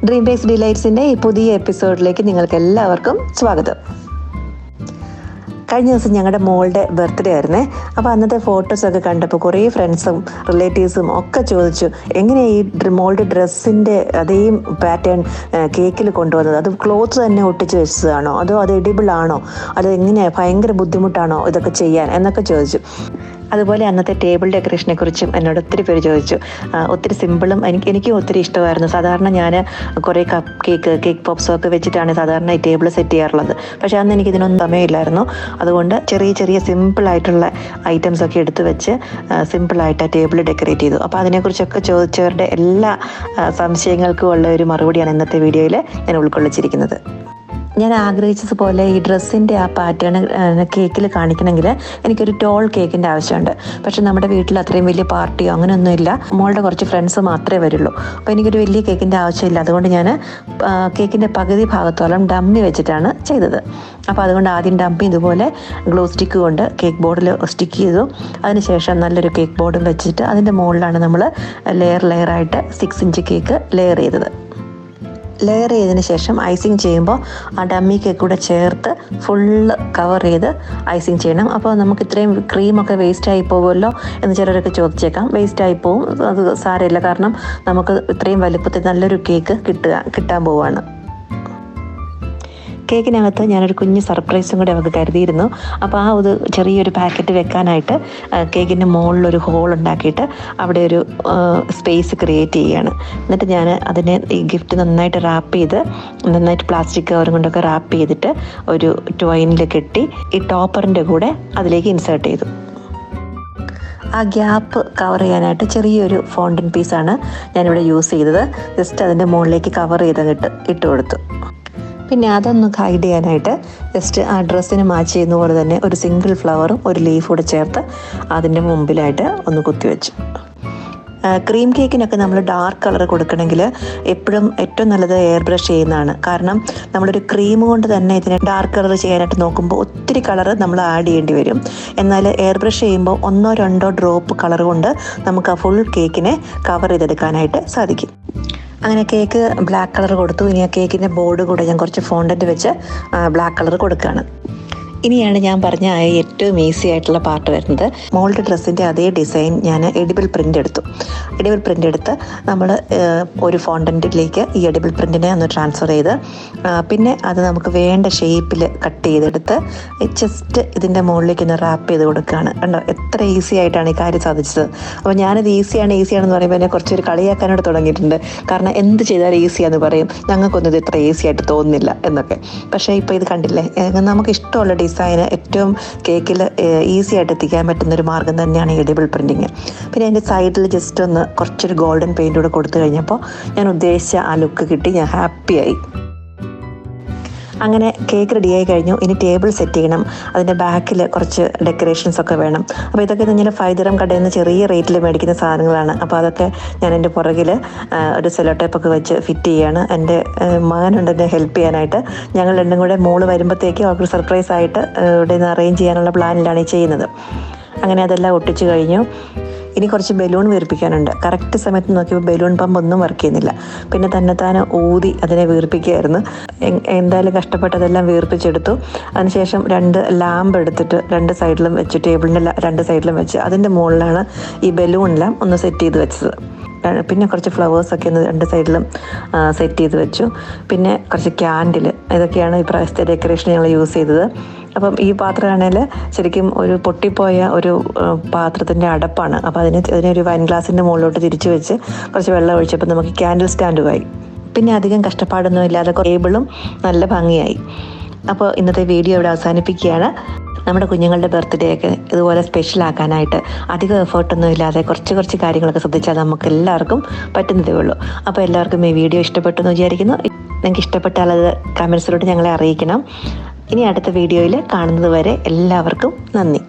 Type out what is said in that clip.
DreamBakes Delightsന്റെ ഈ പുതിയ എപ്പിസോഡിലേക്ക് നിങ്ങൾക്ക് എല്ലാവർക്കും സ്വാഗതം. കഴിഞ്ഞ ദിവസം ഞങ്ങളുടെ മോളുടെ ബർത്ത്ഡേ ആയിരുന്നേ. അപ്പോൾ അന്നത്തെ ഫോട്ടോസൊക്കെ കണ്ടപ്പോൾ കുറേ ഫ്രണ്ട്സും റിലേറ്റീവ്സും ഒക്കെ ചോദിച്ചു, എങ്ങനെയാണ് ഈ മോളുടെ ഡ്രസ്സിൻ്റെ അതേ പാറ്റേൺ കേക്കിൽ കൊണ്ടുവന്നത്? അത് ക്ലോത്ത് തന്നെ ഒട്ടിച്ച് വെച്ചതാണോ, അതോ അത് എഡിബിൾ ആണോ, അത് എങ്ങനെയാണ്, ഭയങ്കര ബുദ്ധിമുട്ടാണോ ഇതൊക്കെ ചെയ്യാൻ എന്നൊക്കെ ചോദിച്ചു. അതുപോലെ അന്നത്തെ ടേബിൾ ഡെക്കറേഷനെ കുറിച്ചും എന്നോട് ഒത്തിരി പേര് ചോദിച്ചു. ഒത്തിരി സിമ്പിളും എനിക്കും ഒത്തിരി ഇഷ്ടമായിരുന്നു. സാധാരണ ഞാൻ കുറേ കേക്ക് പോപ്സൊക്കെ വെച്ചിട്ടാണ് സാധാരണ ഈ ടേബിൾ സെറ്റ് ചെയ്യാറുള്ളത്. പക്ഷേ അന്ന് എനിക്കിതിനൊന്നും സമയമില്ലായിരുന്നു. അതുകൊണ്ട് ചെറിയ സിമ്പിളായിട്ടുള്ള ഐറ്റംസൊക്കെ എടുത്ത് വെച്ച് സിമ്പിളായിട്ട് ആ ടേബിൾ ഡെക്കറേറ്റ് ചെയ്തു. അപ്പോൾ അതിനെക്കുറിച്ചൊക്കെ ചോദിച്ചവരുടെ എല്ലാ സംശയങ്ങൾക്കും ഉള്ള ഒരു മറുപടിയാണ് ഇന്നത്തെ വീഡിയോയിൽ ഞാൻ ഉൾക്കൊള്ളിച്ചിരിക്കുന്നത്. ഞാൻ ആഗ്രഹിച്ചതുപോലെ ഈ ഡ്രസ്സിൻ്റെ ആ പാറ്റേൺ കേക്കിൽ കാണിക്കണമെങ്കിൽ എനിക്കൊരു ടോൾ കേക്കിൻ്റെ ആവശ്യമുണ്ട്. പക്ഷെ നമ്മുടെ വീട്ടിൽ അത്രയും വലിയ പാർട്ടിയോ അങ്ങനെയൊന്നുമില്ല. മോളുടെ കുറച്ച് ഫ്രണ്ട്സ് മാത്രമേ വരുള്ളൂ. അപ്പോൾ എനിക്കൊരു വലിയ കേക്കിൻ്റെ ആവശ്യമില്ല. അതുകൊണ്ട് ഞാൻ കേക്കിൻ്റെ പകുതി ഭാഗത്തോളം ഡമ്മി വെച്ചിട്ടാണ് ചെയ്തത്. അപ്പോൾ അതുകൊണ്ട് ആദ്യം ഡമ്മി ഇതുപോലെ ഗ്ലൂ സ്റ്റിക്ക് കൊണ്ട് കേക്ക് ബോർഡിൽ സ്റ്റിക്ക് ചെയ്തു. അതിനുശേഷം നല്ലൊരു കേക്ക് ബോർഡും വെച്ചിട്ട് അതിൻ്റെ മുകളിലാണ് നമ്മൾ ലെയറായിട്ട് 6 ഇഞ്ച് കേക്ക് ലെയർ ചെയ്തത്. ലെയർ ചെയ്തതിന് ശേഷം ഐസിങ് ചെയ്യുമ്പോൾ ആ ഡമ്മി കേക്ക് കൂടെ ചേർത്ത് ഫുള്ള് കവർ ചെയ്ത് ഐസിങ് ചെയ്യണം. അപ്പോൾ നമുക്ക് ഇത്രയും ക്രീമൊക്കെ വേസ്റ്റായി പോകുമല്ലോ എന്ന് ചിലരൊക്കെ ചോദിച്ചേക്കാം. വേസ്റ്റായി പോകും, അത് സാരമില്ല. കാരണം നമുക്ക് ഇത്രയും വലുപ്പത്തിൽ നല്ലൊരു കേക്ക് കിട്ടാൻ പോവുകയാണ്. കേക്കിനകത്ത് ഞാനൊരു കുഞ്ഞ് സർപ്രൈസും കൂടെ അവർക്ക് കരുതിയിരുന്നു. അപ്പോൾ ആ ഒരു ചെറിയൊരു പാക്കറ്റ് വെക്കാനായിട്ട് കേക്കിൻ്റെ മുകളിലൊരു ഹോൾ ഉണ്ടാക്കിയിട്ട് അവിടെ ഒരു സ്പേസ് ക്രിയേറ്റ് ചെയ്യുകയാണ്. എന്നിട്ട് ഞാൻ അതിനെ ഈ ഗിഫ്റ്റ് നന്നായിട്ട് റാപ്പ് ചെയ്ത് നന്നായിട്ട് പ്ലാസ്റ്റിക് കവറും കൊണ്ടൊക്കെ റാപ്പ് ചെയ്തിട്ട് ഒരു ടോയിനിൽ കെട്ടി ഈ ടോപ്പറിൻ്റെ കൂടെ അതിലേക്ക് ഇൻസേർട്ട് ചെയ്തു. ആ ഗ്യാപ്പ് കവർ ചെയ്യാനായിട്ട് ചെറിയൊരു ഫോണ്ടൻ പീസാണ് ഞാനിവിടെ യൂസ് ചെയ്തത്. ജസ്റ്റ് അതിൻ്റെ മുകളിലേക്ക് കവർ ചെയ്ത് ഇട്ട് കൊടുത്തു. പിന്നെ അതൊന്ന് ഹൈഡ് ചെയ്യാനായിട്ട് ജസ്റ്റ് ആ ഡ്രസ്സിന് മാച്ച് ചെയ്യുന്ന പോലെ തന്നെ ഒരു സിംഗിൾ ഫ്ലവറും ഒരു ലീഫ് കൂടെ ചേർത്ത് അതിൻ്റെ മുമ്പിലായിട്ട് ഒന്ന് കുത്തിവെച്ചു. ക്രീം കേക്കിനൊക്കെ നമ്മൾ ഡാർക്ക് കളർ കൊടുക്കണമെങ്കിൽ എപ്പോഴും ഏറ്റവും നല്ലത് എയർ ബ്രഷ് ചെയ്യുന്നതാണ്. കാരണം നമ്മളൊരു ക്രീം കൊണ്ട് തന്നെ ഇതിനെ ഡാർക്ക് കളർ ചെയ്യാനായിട്ട് നോക്കുമ്പോൾ ഒത്തിരി കളർ നമ്മൾ ആഡ് ചെയ്യേണ്ടി വരും. എന്നാൽ എയർ ബ്രഷ് ചെയ്യുമ്പോൾ 1-2 ഡ്രോപ്പ് കളർ കൊണ്ട് നമുക്ക് ആ ഫുൾ കേക്കിനെ കവർ ചെയ്തെടുക്കാനായിട്ട് സാധിക്കും. അങ്ങനെ കേക്ക് ബ്ലാക്ക് കളർ കൊടുത്തു. ഇനി ആ കേക്കിൻ്റെ ബോർഡ് കൂടെ ഞാൻ കുറച്ച് ഫോണ്ടൻ്റ് വെച്ച് ബ്ലാക്ക് കളർ കൊടുക്കുകയാണ്. ഇനിയാണ് ഞാൻ പറഞ്ഞ ഏറ്റവും ഈസി ആയിട്ടുള്ള പാർട്ട് വരുന്നത്. മോളുടെ ഡ്രസ്സിൻ്റെ അതേ ഡിസൈൻ ഞാൻ എഡിബിൾ പ്രിൻ്റ് എടുത്ത് നമ്മൾ ഒരു ഫോണ്ടൻറ്റിലേക്ക് ഈ എഡിബിൾ പ്രിൻറ്റിനെ ഒന്ന് ട്രാൻസ്ഫർ ചെയ്ത് പിന്നെ അത് നമുക്ക് വേണ്ട ഷേപ്പിൽ കട്ട് ചെയ്തെടുത്ത് ജസ്റ്റ് ഇതിൻ്റെ മുകളിലേക്ക് ഒന്ന് റാപ്പ് ചെയ്ത് കൊടുക്കുകയാണ്. കണ്ടോ, എത്ര ഈസി ആയിട്ടാണ് ഈ കാര്യം സാധിച്ചത്. അപ്പോൾ ഞാനിത് ഈസിയാണെന്ന് പറയുമ്പോൾ എന്നെ കുറച്ചൊരു കളിയാക്കാനോട് തുടങ്ങിയിട്ടുണ്ട്. കാരണം എന്ത് ചെയ്താലും ഈസിയാന്ന് പറയും, ഞങ്ങൾക്കൊന്നും ഇത് ഇത്ര ഈസി ആയിട്ട് തോന്നുന്നില്ല എന്നൊക്കെ. പക്ഷേ ഇപ്പോൾ ഇത് കണ്ടില്ലേ, നമുക്ക് ഇഷ്ടമുള്ള ഡിസൈന് ഏറ്റവും കേക്കിൽ ഈസി ആയിട്ട് എത്തിക്കാൻ പറ്റുന്നൊരു മാർഗ്ഗം തന്നെയാണ് എഡിബിൾ പ്രിൻറ്റിങ്. പിന്നെ അതിൻ്റെ സൈഡിൽ ജസ്റ്റ് ഒന്ന് കുറച്ചൊരു ഗോൾഡൻ പെയിൻ്റ് കൂടെ കൊടുത്തു കഴിഞ്ഞപ്പോൾ ഞാൻ ഉദ്ദേശിച്ച ആ ലുക്ക് കിട്ടി. ഞാൻ ഹാപ്പിയായി. അങ്ങനെ കേക്ക് റെഡിയായി കഴിഞ്ഞു. ഇനി ടേബിൾ സെറ്റ് ചെയ്യണം. അതിൻ്റെ ബാക്കിൽ കുറച്ച് ഡെക്കറേഷൻസ് ഒക്കെ വേണം. അപ്പോൾ ഇതൊക്കെ ഞാൻ 5 ദിറം കടയിൽ നിന്ന് ചെറിയ റേറ്റിൽ മേടിക്കുന്ന സാധനങ്ങളാണ്. അപ്പോൾ അതൊക്കെ ഞാൻ എൻ്റെ പുറകിൽ ഒരു സെല്ലോ ടേപ്പൊക്കെ വെച്ച് ഫിറ്റ് ചെയ്യാണ്. എൻ്റെ മകനുണ്ട് എന്നെ ഹെൽപ്പ് ചെയ്യാനായിട്ട്. ഞങ്ങൾ രണ്ടും കൂടെ മോള് വരുമ്പോഴത്തേക്ക് അവർക്ക് സർപ്രൈസ് ആയിട്ട് ഇവിടെ നിന്ന് അറേഞ്ച് ചെയ്യാനുള്ള പ്ലാനിലാണ് ഈ ചെയ്യുന്നത്. അങ്ങനെ അതെല്ലാം ഒട്ടിച്ച് കഴിഞ്ഞു. ഇനി കുറച്ച് ബലൂൺ വീർപ്പിക്കാനുണ്ട്. കറക്റ്റ് സമയത്ത് നോക്കിയപ്പോൾ ബലൂൺ പമ്പ് ഒന്നും വർക്ക് ചെയ്യുന്നില്ല. പിന്നെ തന്നെത്താനെ ഊതി അതിനെ വീർപ്പിക്കുകയായിരുന്നു. എന്തായാലും കഷ്ടപ്പെട്ടതെല്ലാം വീർപ്പിച്ചെടുത്തു. അതിനുശേഷം 2 ലാമ്പ് എടുത്തിട്ട് 2 സൈഡിലും വെച്ച്, ടേബിളിൻ്റെ 2 സൈഡിലും വെച്ച് അതിൻ്റെ മുകളിലാണ് ഈ ബലൂണെല്ലാം ഒന്ന് സെറ്റ് ചെയ്ത് വെച്ചത്. പിന്നെ കുറച്ച് ഫ്ലവേഴ്സൊക്കെ ഒന്ന് 2 സൈഡിലും സെറ്റ് ചെയ്ത് വെച്ചു. പിന്നെ കുറച്ച് ക്യാൻഡിൽ, ഇതൊക്കെയാണ് ഈ പ്രാവശ്യത്തെ ഡെക്കറേഷൻ ഞങ്ങൾ യൂസ് ചെയ്തത്. അപ്പം ഈ പാത്രമാണെങ്കിൽ ശരിക്കും ഒരു പൊട്ടിപ്പോയ ഒരു പാത്രത്തിൻ്റെ അടപ്പാണ്. അപ്പോൾ അതിനെ ഒരു വൈൻ ഗ്ലാസിൻ്റെ മുകളിലോട്ട് തിരിച്ചു വെച്ച് കുറച്ച് വെള്ളം ഒഴിച്ചപ്പോൾ നമുക്ക് ക്യാൻഡിൽ സ്റ്റാൻഡുമായി. പിന്നെ അധികം കഷ്ടപ്പാടൊന്നും ഇല്ലാതെ ടേബിളും നല്ല ഭംഗിയായി. അപ്പോൾ ഇന്നത്തെ വീഡിയോ ഇവിടെ അവസാനിപ്പിക്കുകയാണ്. നമ്മുടെ കുഞ്ഞുങ്ങളുടെ ബർത്ത്ഡേ ഒക്കെ ഇതുപോലെ സ്പെഷ്യൽ ആക്കാനായിട്ട് അധികം എഫേർട്ടൊന്നും ഇല്ലാതെ കുറച്ച് കാര്യങ്ങളൊക്കെ ശ്രദ്ധിച്ചാൽ നമുക്ക് എല്ലാവർക്കും പറ്റുന്നതേ ഉള്ളൂ. അപ്പോൾ എല്ലാവർക്കും ഈ വീഡിയോ ഇഷ്ടപ്പെട്ടു എന്ന് വിചാരിക്കുന്നു. നിങ്ങൾക്ക് ഇഷ്ടപ്പെട്ടാൽ അത് കമൻസിലോട്ട് ഞങ്ങളെ അറിയിക്കണം. ഇനി അടുത്ത വീഡിയോയിൽ കാണുന്നത് വരെ എല്ലാവർക്കും നന്ദി.